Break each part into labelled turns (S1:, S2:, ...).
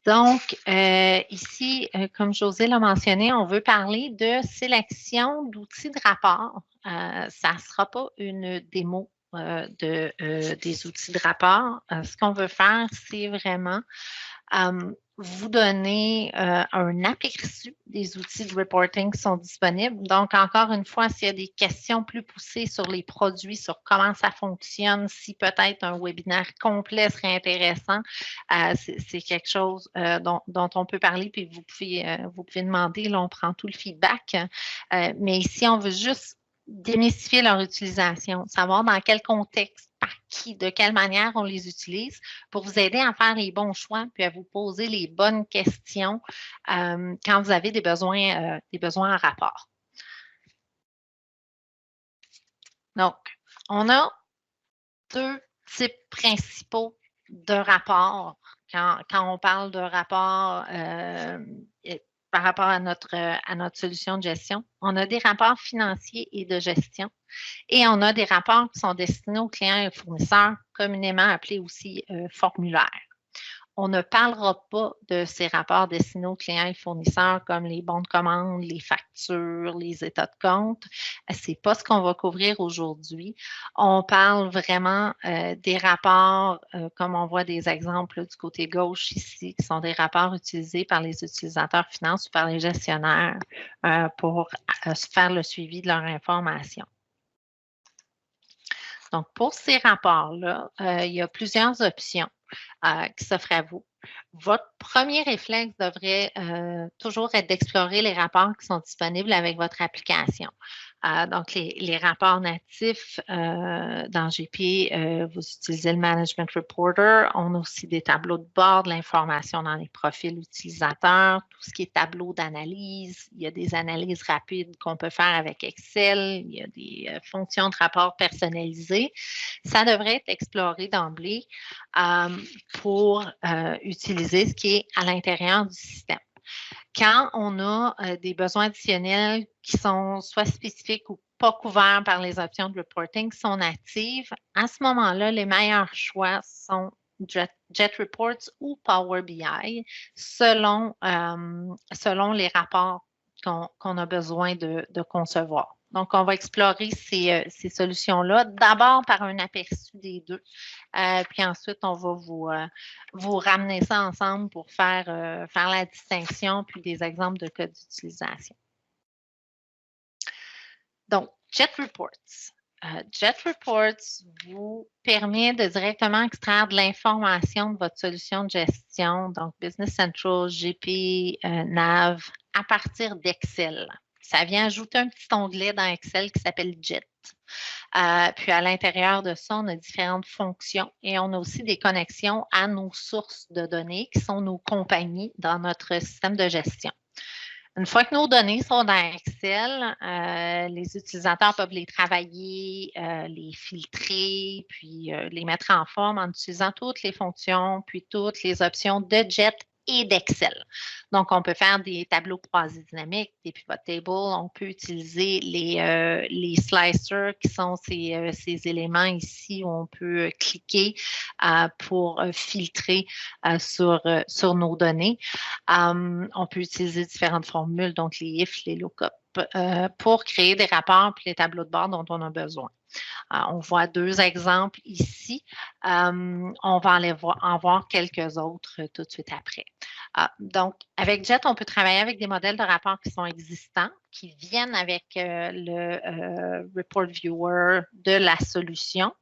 S1: Donc, ici, comme José l'a mentionné, on veut parler de sélection d'outils de rapport. Ça ne sera pas une démo des outils de rapport. Ce qu'on veut faire, c'est vraiment vous donner un aperçu des outils de reporting qui sont disponibles. Donc, encore une fois, s'il y a des questions plus poussées sur les produits, sur comment ça fonctionne, si peut-être un webinaire complet serait intéressant, c'est quelque chose dont on peut parler, puis vous pouvez demander, là, on prend tout le feedback. Mais ici, on veut juste démystifier leur utilisation, savoir dans quel contexte, par qui, de quelle manière on les utilise pour vous aider à faire les bons choix puis à vous poser les bonnes questions quand vous avez des besoins en rapport. Donc, on a deux types principaux de rapports quand on parle de rapport par rapport à notre solution de gestion. On a des rapports financiers et de gestion et on a des rapports qui sont destinés aux clients et fournisseurs, communément appelés aussi formulaires. On ne parlera pas de ces rapports destinés aux clients et fournisseurs comme les bons de commande, les factures, les états de compte. Ce n'est pas ce qu'on va couvrir aujourd'hui. On parle vraiment des rapports, comme on voit des exemples du côté gauche ici, qui sont des rapports utilisés par les utilisateurs finance ou par les gestionnaires pour faire le suivi de leur information. Donc, pour ces rapports-là, il y a plusieurs options qui s'offrent à vous. Votre premier réflexe devrait toujours être d'explorer les rapports qui sont disponibles avec votre application. Donc, les rapports natifs dans GP, vous utilisez le Management Reporter. On a aussi des tableaux de bord, de l'information dans les profils utilisateurs, tout ce qui est tableau d'analyse. Il y a des analyses rapides qu'on peut faire avec Excel. Il y a des fonctions de rapport personnalisées. Ça devrait être exploré d'emblée pour utiliser ce qui est à l'intérieur du système. Quand on a des besoins additionnels qui sont soit spécifiques ou pas couverts par les options de reporting qui sont natives, à ce moment-là, les meilleurs choix sont Jet Reports ou Power BI selon les rapports qu'on a besoin de concevoir. Donc, on va explorer ces solutions-là, d'abord par un aperçu des deux, puis ensuite, on va vous ramener ça ensemble pour faire la distinction, puis des exemples de cas d'utilisation. Donc, Jet Reports. Jet Reports vous permet de directement extraire de l'information de votre solution de gestion, donc Business Central, GP, Nav, à partir d'Excel. Ça vient ajouter un petit onglet dans Excel qui s'appelle Jet. Puis à l'intérieur de ça, on a différentes fonctions et on a aussi des connexions à nos sources de données qui sont nos compagnies dans notre système de gestion. Une fois que nos données sont dans Excel, les utilisateurs peuvent les travailler, les filtrer, puis les mettre en forme en utilisant toutes les fonctions, puis toutes les options de Jet et d'Excel. Donc, on peut faire des tableaux croisés dynamiques, des pivot tables, on peut utiliser les slicers qui sont ces éléments ici où on peut cliquer pour filtrer sur nos données. On peut utiliser différentes formules, donc les if, les lookup, pour créer des rapports et les tableaux de bord dont on a besoin. On voit deux exemples ici. On va en voir quelques autres tout de suite après. Donc, avec Jet, on peut travailler avec des modèles de rapports qui sont existants, qui viennent avec le Report Viewer de la solution,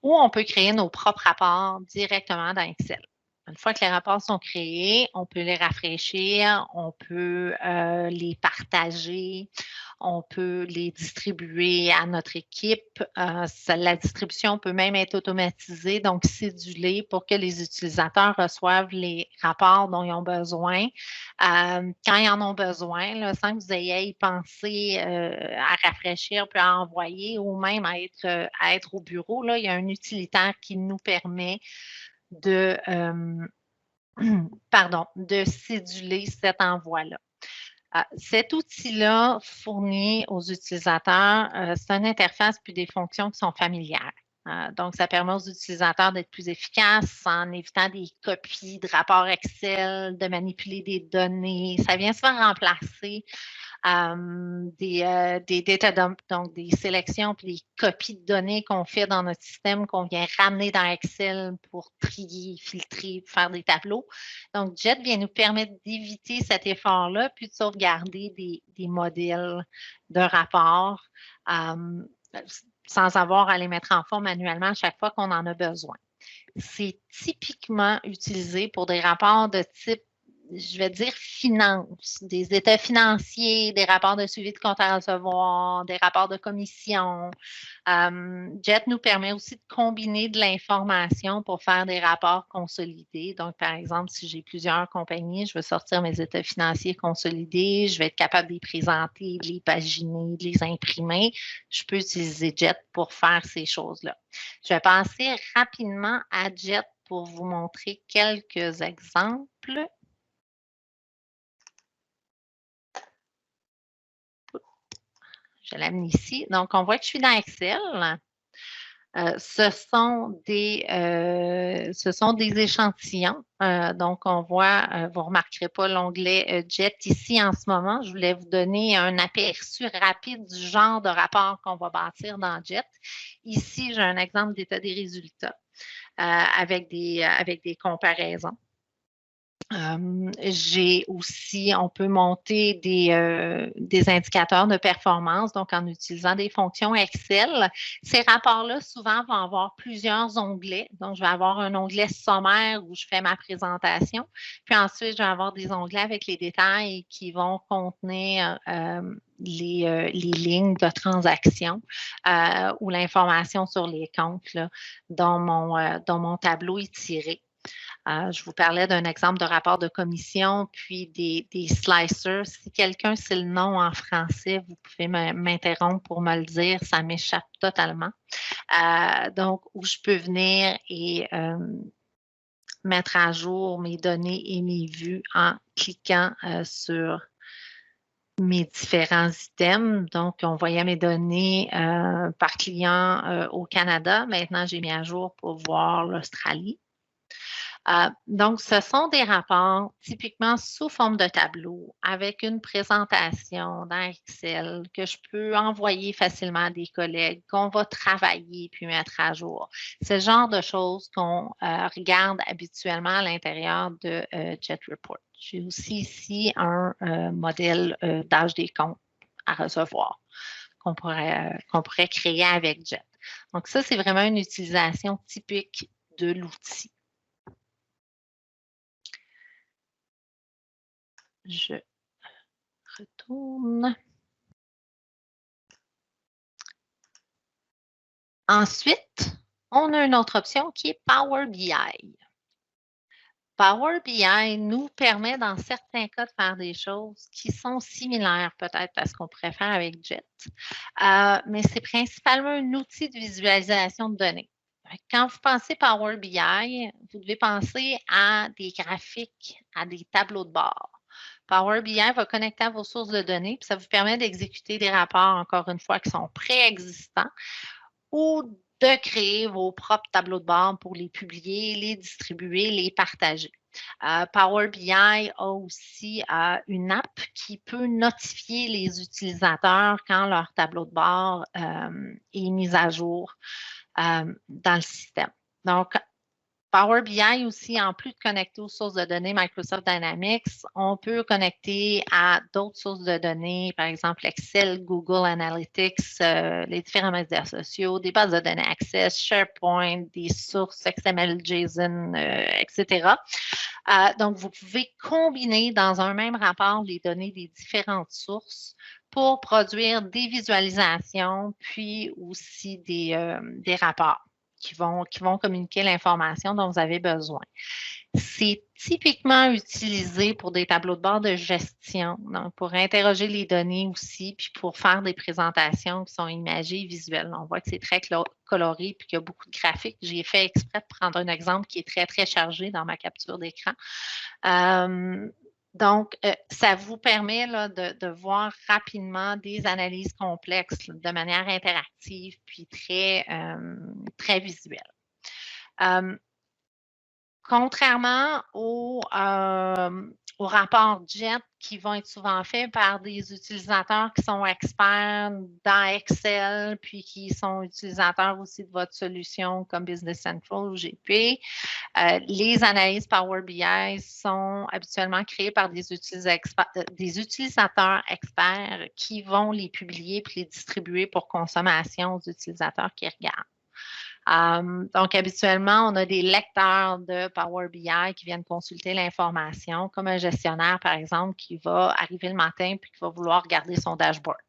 S1: ou on peut créer nos propres rapports directement dans Excel. Une fois que les rapports sont créés, on peut les rafraîchir, on peut les partager, on peut les distribuer à notre équipe. La distribution peut même être automatisée, donc cédulée pour que les utilisateurs reçoivent les rapports dont ils ont besoin quand ils en ont besoin, là, sans que vous ayez à y penser à rafraîchir puis à envoyer ou même à être au bureau. Là, il y a un utilitaire qui nous permet de céduler cet envoi-là. Cet outil-là fournit aux utilisateurs, c'est une interface puis des fonctions qui sont familières. Donc, ça permet aux utilisateurs d'être plus efficaces en évitant des copies de rapports Excel, de manipuler des données. Ça vient souvent remplacer des data dumps, donc des sélections puis des copies de données qu'on fait dans notre système, qu'on vient ramener dans Excel pour trier, filtrer, faire des tableaux. Donc, JET vient nous permettre d'éviter cet effort-là, puis de sauvegarder des modèles de rapports sans avoir à les mettre en forme manuellement à chaque fois qu'on en a besoin. C'est typiquement utilisé pour des rapports de type, je vais dire, finance, des états financiers, des rapports de suivi de compte à recevoir, des rapports de commission. JET nous permet aussi de combiner de l'information pour faire des rapports consolidés. Donc, par exemple, si j'ai plusieurs compagnies, je veux sortir mes états financiers consolidés, je vais être capable de les présenter, de les paginer, de les imprimer. Je peux utiliser JET pour faire ces choses-là. Je vais passer rapidement à JET pour vous montrer quelques exemples. Je l'amène ici. Donc, on voit que je suis dans Excel. Ce sont des échantillons. Donc, on voit, vous ne remarquerez pas l'onglet JET ici en ce moment. Je voulais vous donner un aperçu rapide du genre de rapport qu'on va bâtir dans JET. Ici, j'ai un exemple d'état des résultats avec des comparaisons. J'ai aussi, on peut monter des indicateurs de performance, donc en utilisant des fonctions Excel. Ces rapports-là, souvent, vont avoir plusieurs onglets. Donc, je vais avoir un onglet sommaire où je fais ma présentation. Puis ensuite, je vais avoir des onglets avec les détails qui vont contenir les lignes de transaction ou l'information sur les comptes là, dont mon tableau est tiré. Je vous parlais d'un exemple de rapport de commission, puis des slicers. Si quelqu'un sait le nom en français, vous pouvez m'interrompre pour me le dire, ça m'échappe totalement. Donc, où je peux venir et mettre à jour mes données et mes vues en cliquant sur mes différents items. Donc, on voyait mes données par client au Canada. Maintenant, j'ai mis à jour pour voir l'Australie. Donc, ce sont des rapports typiquement sous forme de tableau avec une présentation dans Excel que je peux envoyer facilement à des collègues, qu'on va travailler puis mettre à jour. C'est le genre de choses qu'on regarde habituellement à l'intérieur de JET Report. J'ai aussi ici un modèle d'âge des comptes à recevoir qu'on pourrait créer avec JET. Donc, ça, c'est vraiment une utilisation typique de l'outil. Je retourne. Ensuite, on a une autre option qui est Power BI. Power BI nous permet dans certains cas de faire des choses qui sont similaires peut-être à ce qu'on pourrait faire avec JET, mais c'est principalement un outil de visualisation de données. Quand vous pensez Power BI, vous devez penser à des graphiques, à des tableaux de bord. Power BI va connecter à vos sources de données, puis ça vous permet d'exécuter des rapports, encore une fois, qui sont préexistants ou de créer vos propres tableaux de bord pour les publier, les distribuer, les partager. Power BI a aussi une app qui peut notifier les utilisateurs quand leur tableau de bord est mis à jour dans le système. Donc, Power BI aussi, en plus de connecter aux sources de données Microsoft Dynamics, on peut connecter à d'autres sources de données, par exemple Excel, Google Analytics, les différents médias sociaux, des bases de données Access, SharePoint, des sources XML, JSON, etc. Donc, vous pouvez combiner dans un même rapport les données des différentes sources pour produire des visualisations, puis aussi des rapports qui vont communiquer l'information dont vous avez besoin. C'est typiquement utilisé pour des tableaux de bord de gestion, donc pour interroger les données aussi, puis pour faire des présentations qui sont imagées et visuelles. On voit que c'est très coloré puis qu'il y a beaucoup de graphiques. J'ai fait exprès de prendre un exemple qui est très, très chargé dans ma capture d'écran. Donc, ça vous permet là, de voir rapidement des analyses complexes là, de manière interactive puis très visuelle. Contrairement aux rapports JET qui vont être souvent faits par des utilisateurs qui sont experts dans Excel, puis qui sont utilisateurs aussi de votre solution comme Business Central ou GP, les analyses Power BI sont habituellement créées par des utilisateurs experts qui vont les publier puis les distribuer pour consommation aux utilisateurs qui regardent. Donc, habituellement, on a des lecteurs de Power BI qui viennent consulter l'information, comme un gestionnaire, par exemple, qui va arriver le matin puis qui va vouloir regarder son dashboard.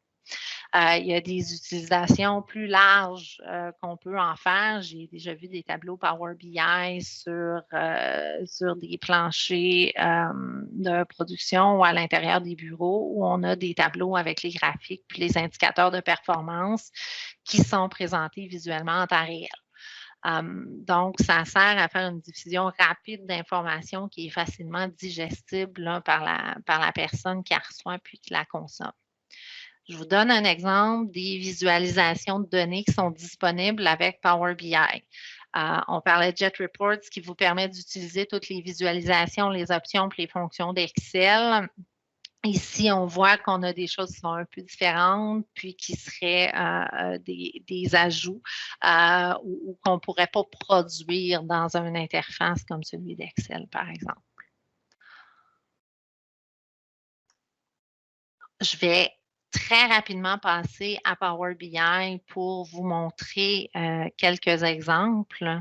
S1: Il y a des utilisations plus larges qu'on peut en faire. J'ai déjà vu des tableaux Power BI sur des planchers de production ou à l'intérieur des bureaux où on a des tableaux avec les graphiques puis les indicateurs de performance qui sont présentés visuellement en temps réel. Donc, ça sert à faire une diffusion rapide d'informations qui est facilement digestible là, par la personne qui la reçoit puis qui la consomme. Je vous donne un exemple des visualisations de données qui sont disponibles avec Power BI. On parlait de Jet Reports qui vous permet d'utiliser toutes les visualisations, les options et les fonctions d'Excel. Ici, on voit qu'on a des choses qui sont un peu différentes, puis qui seraient des ajouts ou qu'on ne pourrait pas produire dans une interface comme celui d'Excel, par exemple. Je vais très rapidement passer à Power BI pour vous montrer quelques exemples.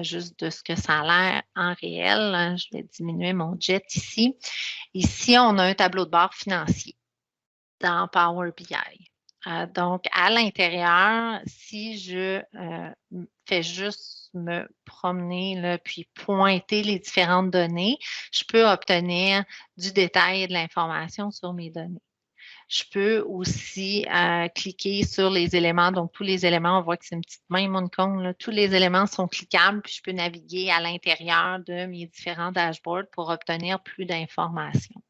S1: Juste de ce que ça a l'air en réel. Je vais diminuer mon jet ici. Ici, on a un tableau de bord financier dans Power BI. Donc, à l'intérieur, si je fais juste me promener là, puis pointer les différentes données, je peux obtenir du détail et de l'information sur mes données. Je peux aussi cliquer sur les éléments. Donc, tous les éléments, on voit que c'est une petite main Moncon. Là. Tous les éléments sont cliquables, puis je peux naviguer à l'intérieur de mes différents dashboards pour obtenir plus d'informations.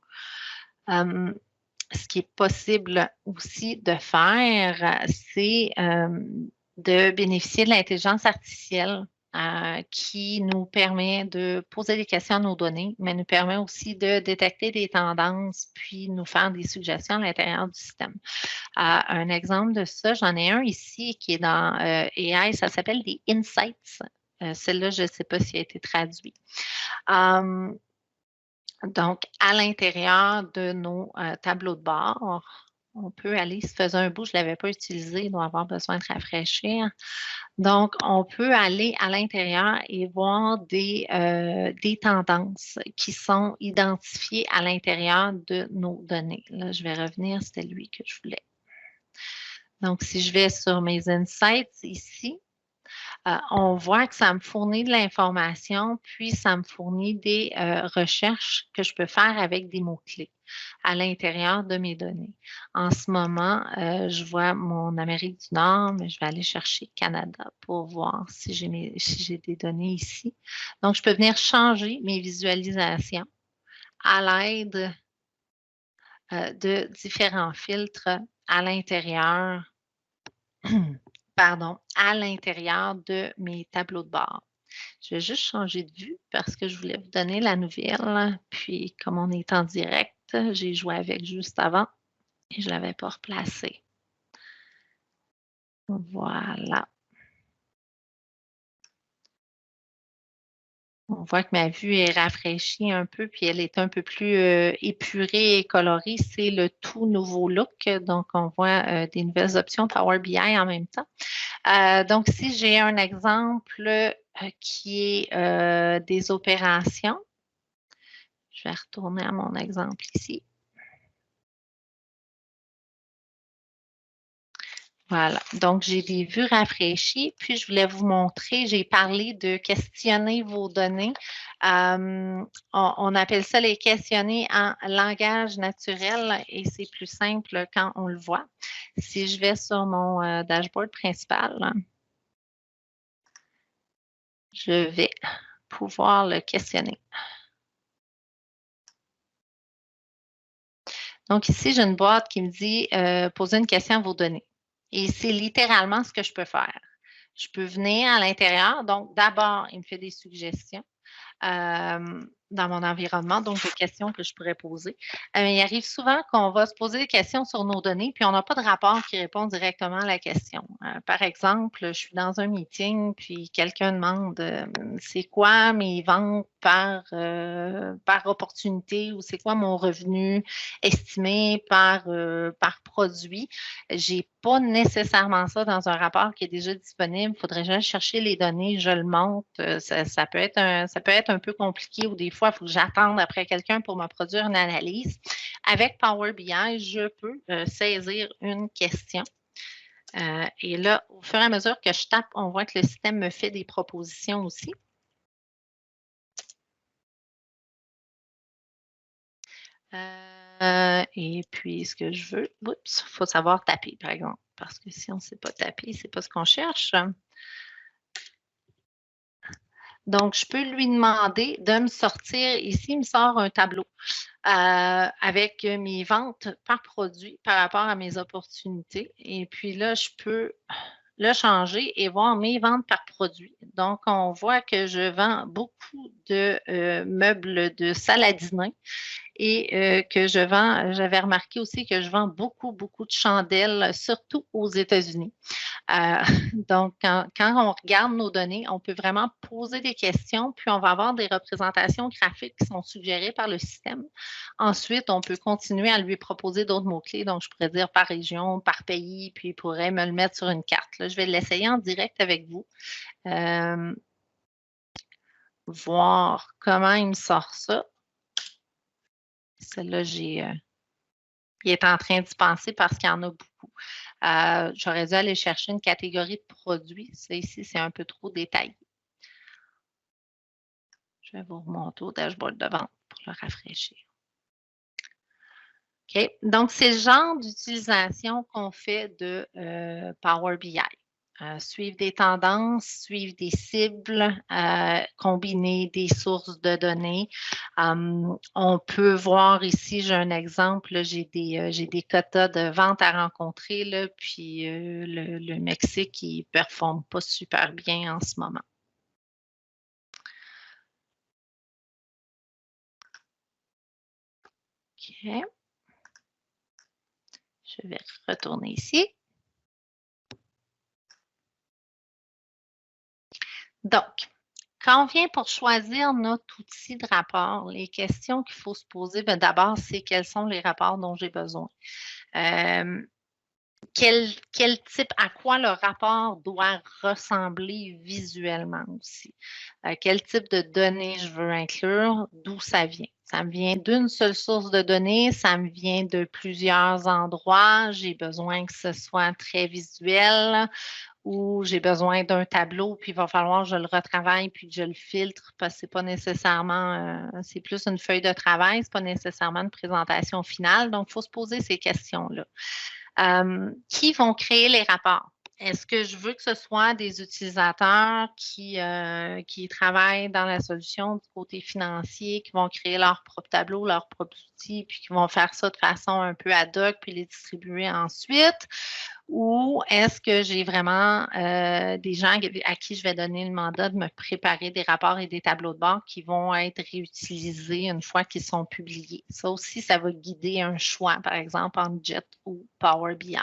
S1: Ce qui est possible aussi de faire, c'est de bénéficier de l'intelligence artificielle qui nous permet de poser des questions à nos données, mais nous permet aussi de détecter des tendances puis nous faire des suggestions à l'intérieur du système. Un exemple de ça, j'en ai un ici qui est dans AI, ça s'appelle des Insights. Celle-là, je ne sais pas si elle a été traduite. Donc, à l'intérieur de nos tableaux de bord, on peut aller, ça faisait un bout, je ne l'avais pas utilisé, il doit avoir besoin de rafraîchir. Donc, on peut aller à l'intérieur et voir des tendances qui sont identifiées à l'intérieur de nos données. Là, je vais revenir, c'était lui que je voulais. Donc, si je vais sur mes insights ici, on voit que ça me fournit de l'information, puis ça me fournit des recherches que je peux faire avec des mots-clés à l'intérieur de mes données. En ce moment, je vois mon Amérique du Nord, mais je vais aller chercher Canada pour voir si j'ai des données ici. Donc, je peux venir changer mes visualisations à l'aide de différents filtres à l'intérieur à l'intérieur de mes tableaux de bord. Je vais juste changer de vue parce que je voulais vous donner la nouvelle. Puis, comme on est en direct, j'ai joué avec juste avant et je ne l'avais pas replacé. Voilà. On voit que ma vue est rafraîchie un peu, puis elle est un peu plus épurée et colorée. C'est le tout nouveau look. Donc, on voit des nouvelles options Power BI en même temps. Donc, si j'ai un exemple qui est des opérations, je vais retourner à mon exemple ici. Voilà, donc j'ai des vues rafraîchies, puis je voulais vous montrer, j'ai parlé de questionner vos données. On appelle ça les questionner en langage naturel et c'est plus simple quand on le voit. Si je vais sur mon dashboard principal, je vais pouvoir le questionner. Donc ici, j'ai une boîte qui me dit poser une question à vos données. Et c'est littéralement ce que je peux faire. Je peux venir à l'intérieur. Donc, d'abord, il me fait des suggestions dans mon environnement, donc des questions que je pourrais poser. Il arrive souvent qu'on va se poser des questions sur nos données, puis on n'a pas de rapport qui répond directement à la question. Par exemple, je suis dans un meeting, puis quelqu'un demande c'est quoi mes ventes par opportunité ou c'est quoi mon revenu estimé par produit. J'ai pas nécessairement ça dans un rapport qui est déjà disponible. Il faudrait juste chercher les données, je le monte. Ça peut être un peu compliqué ou des fois, il faut que j'attende après quelqu'un pour me produire une analyse. Avec Power BI, je peux saisir une question. Et là, au fur et à mesure que je tape, on voit que le système me fait des propositions aussi. Et puis, ce que je veux, oups, il faut savoir taper, par exemple, parce que si on ne sait pas taper, ce n'est pas ce qu'on cherche. Donc, je peux lui demander de me sortir, ici, il me sort un tableau avec mes ventes par produit par rapport à mes opportunités. Et puis là, je peux le changer et voir mes ventes par produit. Donc, on voit que je vends beaucoup de meubles de salle à dîner et que j'avais remarqué aussi que je vends beaucoup, beaucoup de chandelles, surtout aux États-Unis. Donc, quand on regarde nos données, on peut vraiment poser des questions, puis on va avoir des représentations graphiques qui sont suggérées par le système. Ensuite, on peut continuer à lui proposer d'autres mots-clés. Donc, je pourrais dire par région, par pays, puis il pourrait me le mettre sur une carte. Là, je vais l'essayer en direct avec vous. Voir comment il me sort ça. Celle-là, il est en train d'y penser parce qu'il y en a beaucoup. J'aurais dû aller chercher une catégorie de produits. Ça ici, c'est un peu trop détaillé. Je vais vous remonter au dashboard de vente pour le rafraîchir. OK. Donc, c'est le genre d'utilisation qu'on fait de Power BI. Suivre des tendances, suivre des cibles, combiner des sources de données. On peut voir ici, j'ai un exemple, j'ai des quotas de vente à rencontrer, là, puis le Mexique, il ne performe pas super bien en ce moment. OK. Je vais retourner ici. Donc, quand on vient pour choisir notre outil de rapport, les questions qu'il faut se poser, d'abord, c'est quels sont les rapports dont j'ai besoin. Quel type, à quoi le rapport doit ressembler visuellement aussi. Quel type de données je veux inclure, d'où ça vient. Ça me vient d'une seule source de données, ça me vient de plusieurs endroits, j'ai besoin que ce soit très visuel ou j'ai besoin d'un tableau, puis il va falloir que je le retravaille, puis que je le filtre, parce que c'est pas nécessairement, c'est plus une feuille de travail, c'est pas nécessairement une présentation finale. Donc, il faut se poser ces questions-là. Qui vont créer les rapports? Est-ce que je veux que ce soit des utilisateurs qui travaillent dans la solution du côté financier, qui vont créer leur propre tableau, leurs propres outils, puis qui vont faire ça de façon un peu ad hoc, puis les distribuer ensuite? Ou est-ce que j'ai vraiment des gens à qui je vais donner le mandat de me préparer des rapports et des tableaux de bord qui vont être réutilisés une fois qu'ils sont publiés? Ça aussi, ça va guider un choix, par exemple, en Jet ou Power BI.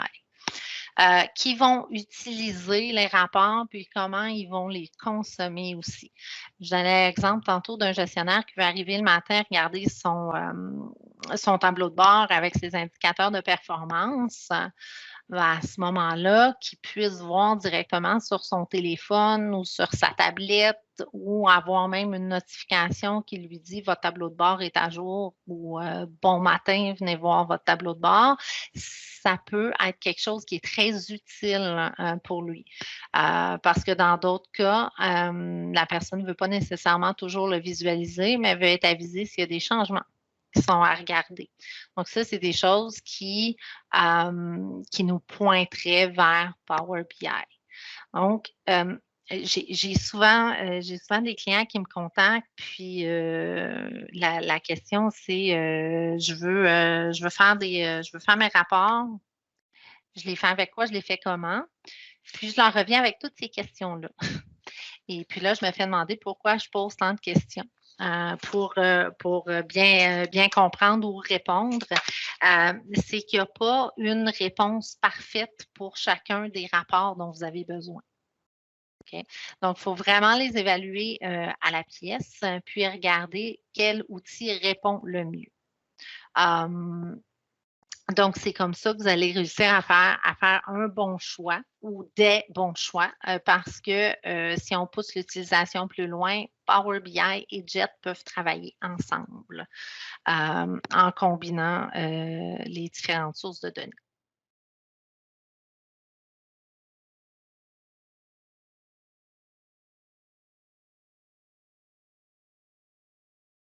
S1: Qui vont utiliser les rapports, puis comment ils vont les consommer aussi. Je donnais l'exemple tantôt d'un gestionnaire qui veut arriver le matin, regarder son tableau de bord avec ses indicateurs de performance. À ce moment-là, qu'il puisse voir directement sur son téléphone ou sur sa tablette ou avoir même une notification qui lui dit votre tableau de bord est à jour ou bon matin, venez voir votre tableau de bord. Ça peut être quelque chose qui est très utile pour lui. Parce que dans d'autres cas, la personne ne veut pas nécessairement toujours le visualiser, mais veut être avisée s'il y a des changements qui sont à regarder. Donc, ça, c'est des choses qui nous pointeraient vers Power BI. Donc, j'ai souvent des clients qui me contactent, puis la question, c'est je veux faire mes rapports. Je les fais avec quoi? Je les fais comment? Puis je leur reviens avec toutes ces questions-là. Et puis là, je me fais demander pourquoi je pose tant de questions. Pour bien comprendre ou répondre, c'est qu'il n'y a pas une réponse parfaite pour chacun des rapports dont vous avez besoin. OK? Donc, il faut vraiment les évaluer à la pièce, puis regarder quel outil répond le mieux. Donc, c'est comme ça que vous allez réussir à faire un bon choix ou des bons choix parce que si on pousse l'utilisation plus loin, Power BI et JET peuvent travailler ensemble en combinant les différentes sources de données.